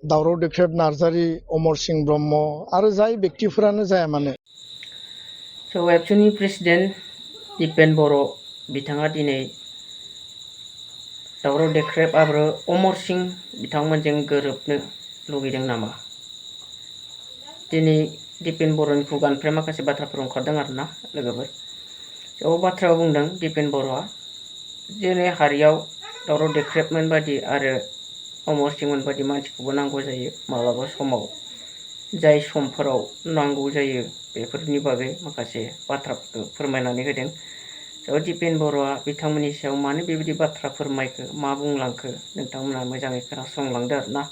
दावराव देख्रेब नार्जारी, अमर सिंह ब्रह्म आरो जाय व्यक्तिफोरानो जाया मानो। स' एबसुनि प्रेसिडेन्ट दिपेन बर' बिथाङा दिनै दावराव देख्रेब आरो अमर सिंह बिथांमोनजों गोरोबनो लुगैदों नामा? दिनै दिपेन बर'नि खुगानिफ्राय माखासे बाथ्राफोर ओंखारदों आरोना लोगोफोर। स' बाथ्रायाव बुंदों दिपेन बर'आ जोंनि हारियाव दावराव देख्रेबमोन बादि आरो अमर सिंहमोन बादि मानसिखौबो नांगौ जायो माब्लाबा समाव। जाय समफोराव नांगौ जायो बेफोरनि बागै माखासे बाथ्राफोरखौ फोरमायनानै होदों। स' दिपेन बर'आ बिथांमोननि सायाव मानो बेबायदि बाथ्रा फोरमायखो, मा बुंलांखो नोंथांमोना मोजाङै खोनासंलांदो आरोना।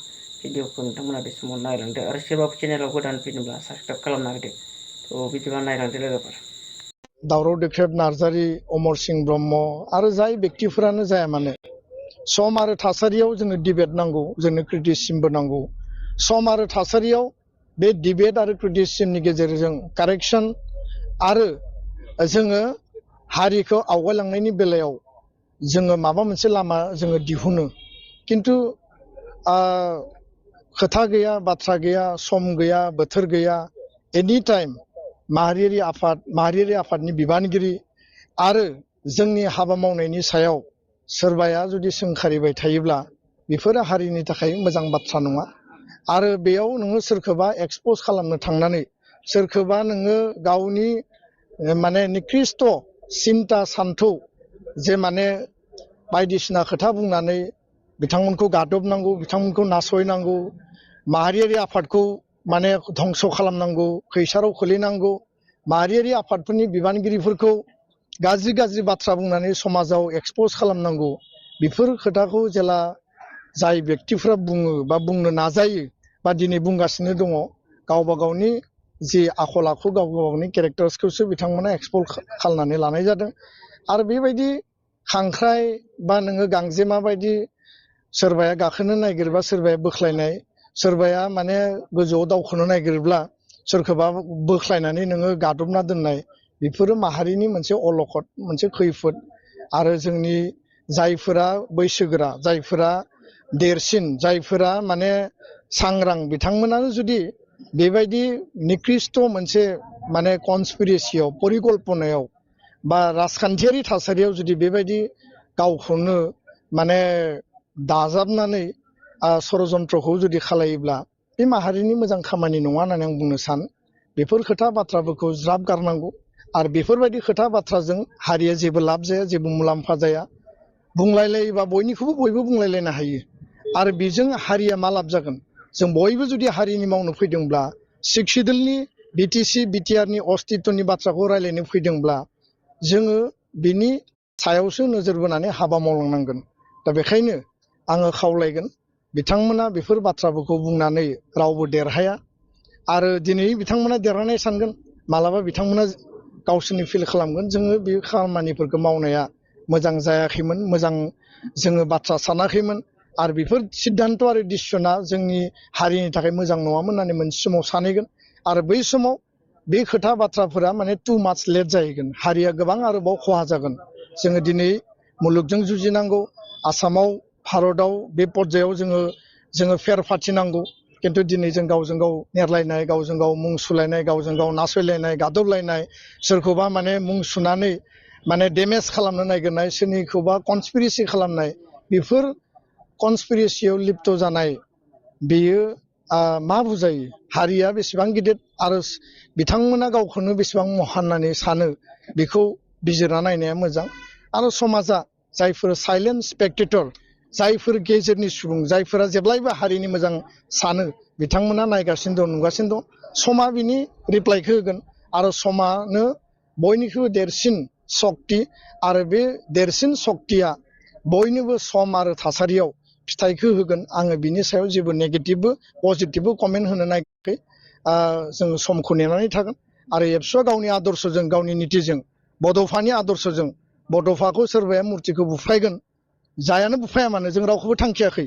भिडिअखौ नोंथांमोना बे समाव नायलांदो आरो सोरबा चेनेलाव गोदान फैदोंब्ला साबस्क्राइब खालामना होदो। थ' बिदिबा नायलांदो लोगोफोर। दावराव देख्रेब नार्जारी, अमर सिंह ब्रह्म आरो जाय व्यक्तिफोरानो जाया मानो, सम आरो थासारियाव जोंनो डिबेट नांगौ, जोंनो क्रिटिसिजमबो नांगौ। सम आरो थासारियाव बे डिबेट आरो क्रिटिसिजमनि गेजेरजों कारेक्सन आरो जोङो हारिखौ आवगायलांनायनि बेलायाव जोङो माबा मोनसे लामा जोङो दिहुनो। खिन्थु खोथा गैया, बाथ्रा गैया, सम गैया, बोथोर गैया, एनि टाइम माहारियारि आफादनि बिबानगिरि आरो जोंनि हाबा मावनायनि सायाव सोरबाया जुदि सोंखारिबाय थायोब्ला बेफोरो हारिनि थाखाय मोजां बाथ्रा नङा। आरो बेयाव नोङो सोरखौबा एक्सप'ज खालामनो थांनानै सोरखौबा नोङो गावनि माने निकृष्ट सिन्ता सान्थौ जे माने बायदिसिना खोथा बुंनानै बिथांमोनखौ गादबनांगौ, बिथांमोनखौ नासयनांगौ, माहारियारि आफादखौ माने धंस' खालामनांगौ, खैसाराव खोलैनांगौ, माहारियारि आफादफोरनि बिबानगिरिफोरखौ गाज्रि गाज्रि बाथ्रा बुंनानै समाजाव एक्सप'ज खालामनांगौ। बेफोर खोथाखौ जेला जाय व्यक्तिफ्रा बुङो बा बुंनो नाजायो बा दिनै बुंगासिनो दङ, गावबा गावनि जि आखल आखु, गावबा गावनि केरेक्टार्सखौसो बिथांमोना एक्सप'ज खालामनानै लानाय जादों। आरो बेबायदि खांख्राइ बा नोङो गांजेमा बायदि सोरबाया गाखोनो नागिरबा सोरबाया बोख्लायनाय, सोरबाया माने गोजौआव दावखोनो नागिरब्ला सोरखौबा बोख्लायनानै नोङो गादबना दोननाय, बेफोरो माहारिनि मोनसे अलखद, मोनसे खैफोद। आरो जोंनि जायफोरा बैसोगोरा, जायफोरा देरसिन, जायफोरा माने सांग्रां, बिथांमोनानो जुदि बेबायदि निकृष्ट मोनसे माने कनस्पिरेसियाव, परिकल्पनायाव बा राजखान्थियारि थासारियाव जुदि बेबायदि गावखौनो माने दाजाबनानै षड़यन्त्रखौ जुदि खालायोब्ला बे माहारिनि मोजां खामानि नङा होननानै आं बुंनो सानो। बेफोर खोथा बाथ्राफोरखौ ज्राब गारनांगौ। आरो बेफोरबायदि खोथा बाथ्राजों हारिया जेबो लाब जाया, जेबो मुलाम्फा जाया। बुंलायलायोबा बयनिखौबो बयबो बुंलायलायनो हायो। आरो बेजों हारिया मा लाब जागोन? जों बयबो जुदि हारिनि मावनो फैदोंब्ला, सिक्सिडुलनि बिटिसि बिटिआरनि अस्तित्वनि बाथ्राखौ रायज्लायनो फैदोंब्ला जोङो बिनि सायावसो नोजोर बोनानै हाबा मावलांनांगोन। दा बेखायनो आङो खावलायगोन, बिथांमोना बेफोर बाथ्राफोरखौ बुंनानै रावबो देरहाया। आरो दिनै बिथांमोना देरहानाय सानगोन, मालाबा बिथांमोना गावसोरनि फिल खालामगोन जोङो बे खामानिफोरखौ मावनाया मोजां जायाखैमोन, मोजां जोङो बाथ्रा सानाखैमोन, आरो बेफोर सिद्धान्त आरो डिसिसना जोंनि हारिनि थाखाय मोजां नङामोन होननानै मोनसे समाव सानहैगोन। आरो बै समाव बे खोथा बाथ्राफोरा माने टु माच लेट जाहैगोन, हारिया गोबां आरोबाव खहा जागोन। जोङो दिनै मुलुगजों जुजिनांगौ, आसामाव भारतआव बे पर्यायाव जोङो फेर फाथिनांगौ। खिन्थु दिनै जों गावजों गाव नेरलायनाय, गावजों गाव मुं सुलायनाय, गावजों गाव नासयलायनाय, गादबलायनाय, सोरखौबा माने मुं सुनानै माने डेमेज खालामनो नागिरनाय, सोरनिखौबा कनस्पिरेसि खालामनाय, बेफोर कनस्पिरेसियाव लिप्त जानाय बेयो मा बुजायो? हारिया बेसेबां गिदिर आरो बिथांमोना गावखौनो बेसेबां महान होननानै सानो, बेखौ बिजिरना नायनाया मोजां। आरो समाजा जायफोर साइलेन्ट स्पेक्टेटर, जायफोर गेजेरनि सुबुं, जायफोरा जेब्लायबो हारिनि मोजां सानो, बिथांमोना नायगासिनो दं, नुगासिनो दं। समा बिनि रिप्लाइखौ होगोन। आरो समानो बयनिख्रुइबो देरसिन सक्ति। आरो बे देरसिन सक्तिया बयनोबो सम आरो थासारियाव फिथाइखौ होगोन। आङो बिनि सायाव जेबो नेगेटिभबो पजिटिभबो कमेन्ट होनो नागिराखै। जोङो समखौ नेनानै थागोन। आरो एबसुआ गावनि आदर्शजों, गावनि नितिजों, बड'फानि आदर्शजों, बड'फाखौ सोरबाया मुर्तिखौ बुफायगोन, जायानो बुफाया मानो, जों रावखौबो थांखियाखै,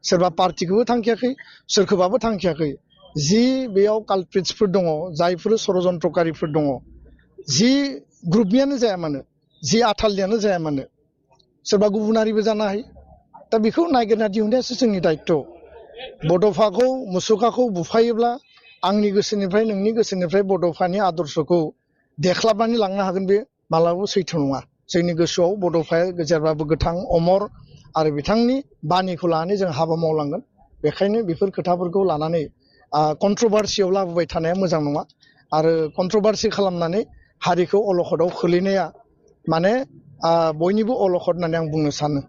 सोरबा पार्टिखौबो थांखियाखै, सोरखौबाबो थांखियाखै। जि बेयाव कालप्रिट्सफोर दङ, जायफोर षड़यन्त्रकारिफोर दङ, जि ग्रुपनियानो जाया मानो, जि आथालनियानो जाया मानो, सोरबा गुबुनारिबो जानो हायो। दा बेखौ नागिरना दिहुननायासो जोंनि दायित्व। बड'फाखौ मुसुखाखौ बुफायोब्ला आंनि गोसोनिफ्राय नोंनि गोसोनिफ्राय बड'फानि आदर्शखौ देख्लाबनानै लांनो हागोन बे मालाबाबो सैथो नङा। जोंनि गोसोआव बड'फाया जेब्लाबो गोथां अमर आरो बिथांनि बानिखौ लानानै जों हाबा मावलांगोन। बेखायनो बेफोर खोथाफोरखौ लानानै कन्ट्रभार्सियाव लाबोबाय थानाया मोजां नङा आरो कन्ट्रभार्सि खालामनानै हारिखौ अलखदाव खोलैनाया माने बयनिबो अलखद होननानै आं बुंनो सानो।